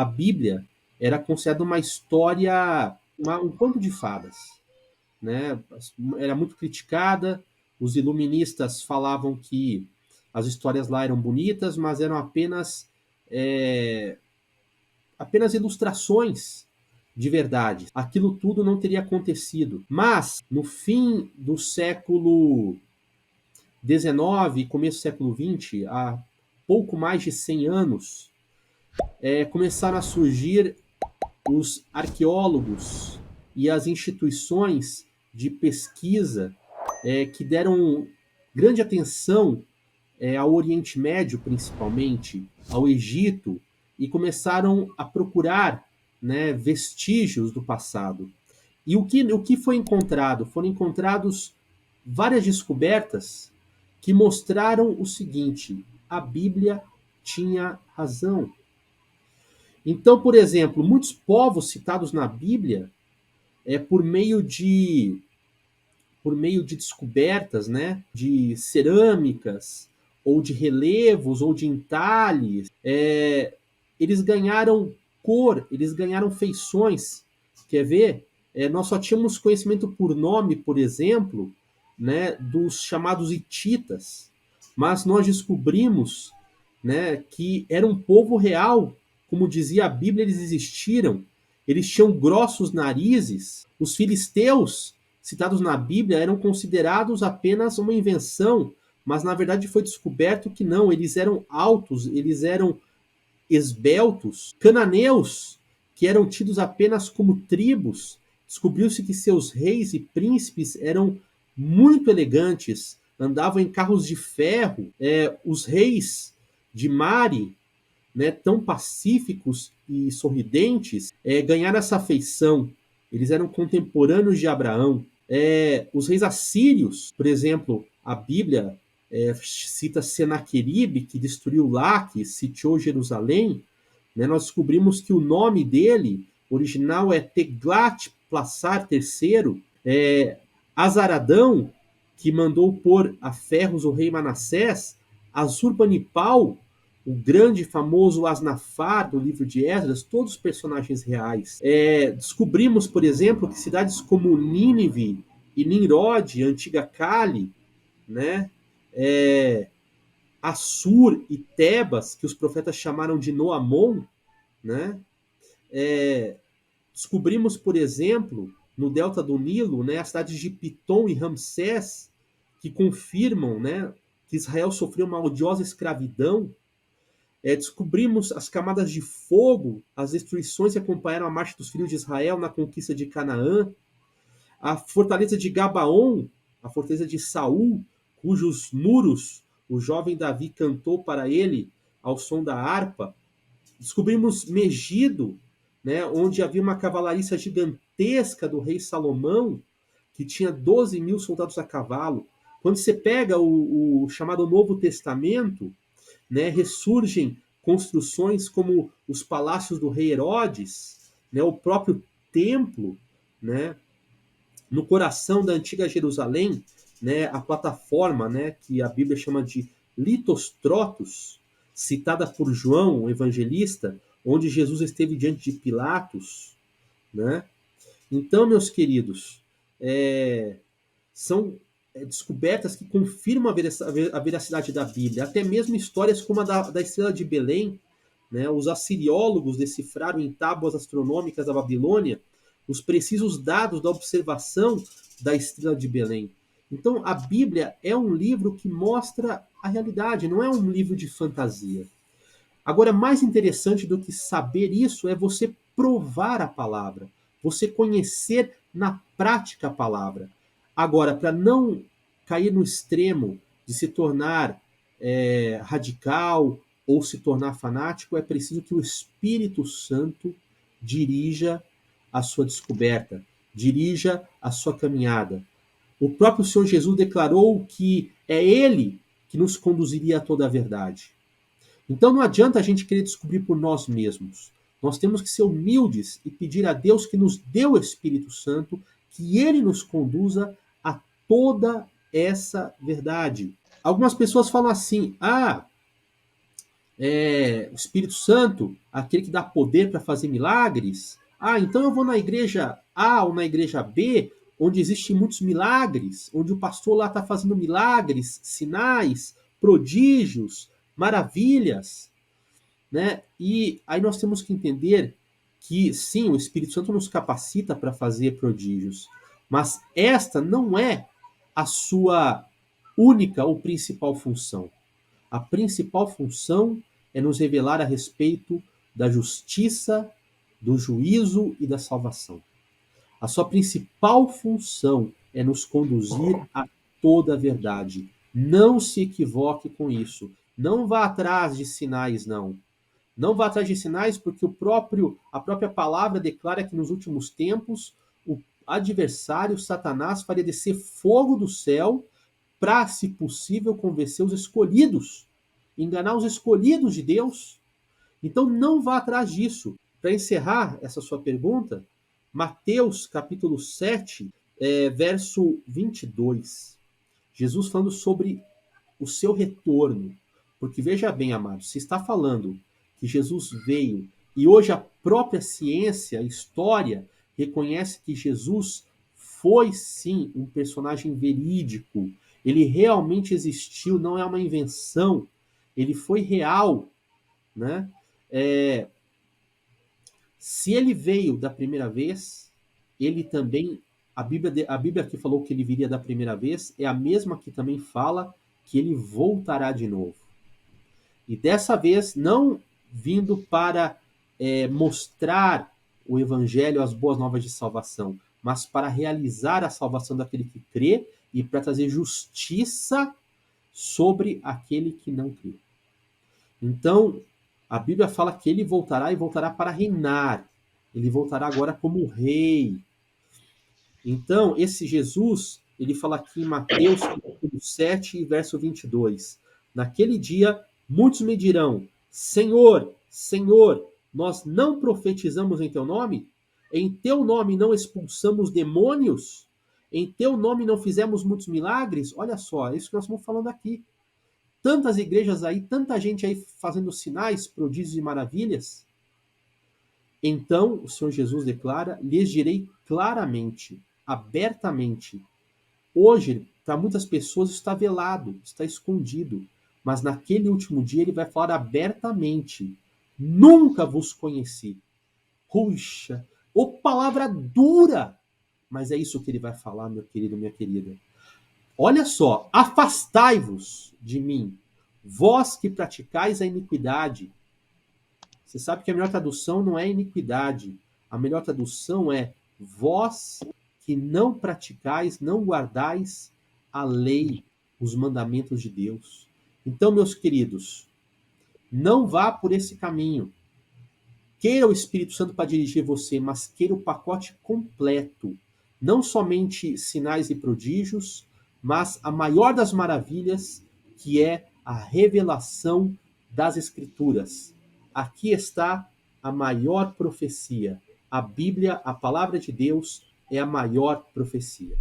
a Bíblia era considerada uma história, um conto de fadas, né? Era muito criticada, os iluministas falavam que as histórias lá eram bonitas, mas eram apenas ilustrações de verdade. Aquilo tudo não teria acontecido. Mas, no fim do século XIX, começo do século XX, há pouco mais de 100 anos, começaram a surgir os arqueólogos e as instituições de pesquisa que deram grande atenção ao Oriente Médio, principalmente, ao Egito, e começaram a procurar, né, vestígios do passado. E o que foi encontrado? Foram encontrados várias descobertas que mostraram o seguinte: a Bíblia tinha razão. Então, por exemplo, muitos povos citados na Bíblia, por meio de descobertas, né, de cerâmicas, ou de relevos, ou de entalhes, eles ganharam cor, eles ganharam feições. Quer ver? Nós só tínhamos conhecimento por nome, por exemplo, né, dos chamados hititas, mas nós descobrimos, né, que era um povo real, como dizia a Bíblia, eles existiram, eles tinham grossos narizes. Os filisteus, citados na Bíblia, eram considerados apenas uma invenção, mas na verdade foi descoberto que não, eles eram altos, eles eram esbeltos. Cananeus, que eram tidos apenas como tribos, descobriu-se que seus reis e príncipes eram muito elegantes, andavam em carros de ferro. Os reis de Mari, né, tão pacíficos e sorridentes, ganharam essa afeição. Eles eram contemporâneos de Abraão. Os reis assírios, por exemplo, a Bíblia cita Senaqueribe, que destruiu Laques, sitiou Jerusalém. Né, nós descobrimos que o nome dele original é Teglat-Pileser III. Azaradão, que mandou pôr a ferros o rei Manassés. Assurbanipal, o grande famoso Asnafar do livro de Esdras, todos personagens reais. Descobrimos, por exemplo, que cidades como Nínive e Nimrod, antiga Cali, né, Assur e Tebas, que os profetas chamaram de Noamon, né, descobrimos, por exemplo, no delta do Nilo, né, as cidades de Pitom e Ramsés, que confirmam, né, que Israel sofreu uma odiosa escravidão. Descobrimos as camadas de fogo, as destruições que acompanharam a marcha dos filhos de Israel na conquista de Canaã, a fortaleza de Gabaon, a fortaleza de Saul, cujos muros o jovem Davi cantou para ele ao som da harpa. Descobrimos Megido, né, onde havia uma cavalariça gigantesca do rei Salomão, que tinha 12 mil soldados a cavalo. Quando você pega o chamado Novo Testamento, né, ressurgem construções como os palácios do rei Herodes, né, o próprio templo, né, no coração da antiga Jerusalém, né, a plataforma, né, que a Bíblia chama de Litostrotos, citada por João, o evangelista, onde Jesus esteve diante de Pilatos, né? Então, meus queridos, são descobertas que confirmam a veracidade da Bíblia. Até mesmo histórias como a da estrela de Belém, né? Os assiriólogos decifraram em tábuas astronômicas da Babilônia os precisos dados da observação da estrela de Belém. Então, a Bíblia é um livro que mostra a realidade, não é um livro de fantasia. Agora, mais interessante do que saber isso é você provar a palavra, você conhecer na prática a palavra. Agora, para não cair no extremo de se tornar radical ou se tornar fanático, é preciso que o Espírito Santo dirija a sua descoberta, dirija a sua caminhada. O próprio Senhor Jesus declarou que é Ele que nos conduziria a toda a verdade. Então não adianta a gente querer descobrir por nós mesmos. Nós temos que ser humildes e pedir a Deus que nos dê o Espírito Santo, que Ele nos conduza a toda essa verdade. Algumas pessoas falam assim: o Espírito Santo, aquele que dá poder para fazer milagres. Ah, então eu vou na igreja A ou na igreja B, onde existem muitos milagres, onde o pastor lá está fazendo milagres, sinais, prodígios, maravilhas, né? E aí nós temos que entender que sim, o Espírito Santo nos capacita para fazer prodígios, mas esta não é a sua única ou principal função. A principal função é nos revelar a respeito da justiça, do juízo e da salvação. A sua principal função é nos conduzir a toda a verdade. Não se equivoque com isso. Não vá atrás de sinais, não. Não vá atrás de sinais, porque a própria palavra declara que nos últimos tempos o adversário, Satanás, faria descer fogo do céu para, se possível, convencer os escolhidos, enganar os escolhidos de Deus. Então não vá atrás disso. Para encerrar essa sua pergunta, Mateus capítulo 7, verso 22. Jesus falando sobre o seu retorno. Porque veja bem, amados, se está falando que Jesus veio e hoje a própria ciência, a história, reconhece que Jesus foi sim um personagem verídico. Ele realmente existiu, não é uma invenção. Ele foi real, né? Se ele veio da primeira vez, ele também. A Bíblia que falou que ele viria da primeira vez é a mesma que também fala que ele voltará de novo. E dessa vez, não vindo para mostrar o evangelho, as boas novas de salvação, mas para realizar a salvação daquele que crê e para trazer justiça sobre aquele que não crê. Então, a Bíblia fala que ele voltará e voltará para reinar. Ele voltará agora como rei. Então, esse Jesus, ele fala aqui em Mateus capítulo 7, verso 22. Naquele dia, muitos me dirão, Senhor, Senhor, nós não profetizamos em teu nome? Em teu nome não expulsamos demônios? Em teu nome não fizemos muitos milagres? Olha só, é isso que nós estamos falando aqui. Tantas igrejas aí, tanta gente aí fazendo sinais, prodígios e maravilhas. Então o Senhor Jesus declara, lhes direi claramente, abertamente. Hoje, para muitas pessoas está velado, está escondido, mas naquele último dia ele vai falar abertamente. Nunca vos conheci. Puxa, ô palavra dura! Mas é isso que ele vai falar, meu querido, minha querida. Olha só, afastai-vos de mim, vós que praticais a iniquidade. Você sabe que a melhor tradução não é iniquidade. A melhor tradução é vós que não praticais, não guardais a lei, os mandamentos de Deus. Então, meus queridos, não vá por esse caminho. Queira o Espírito Santo para dirigir você, mas queira o pacote completo. Não somente sinais e prodígios, mas a maior das maravilhas, que é a revelação das Escrituras. Aqui está a maior profecia. A Bíblia, a palavra de Deus, é a maior profecia.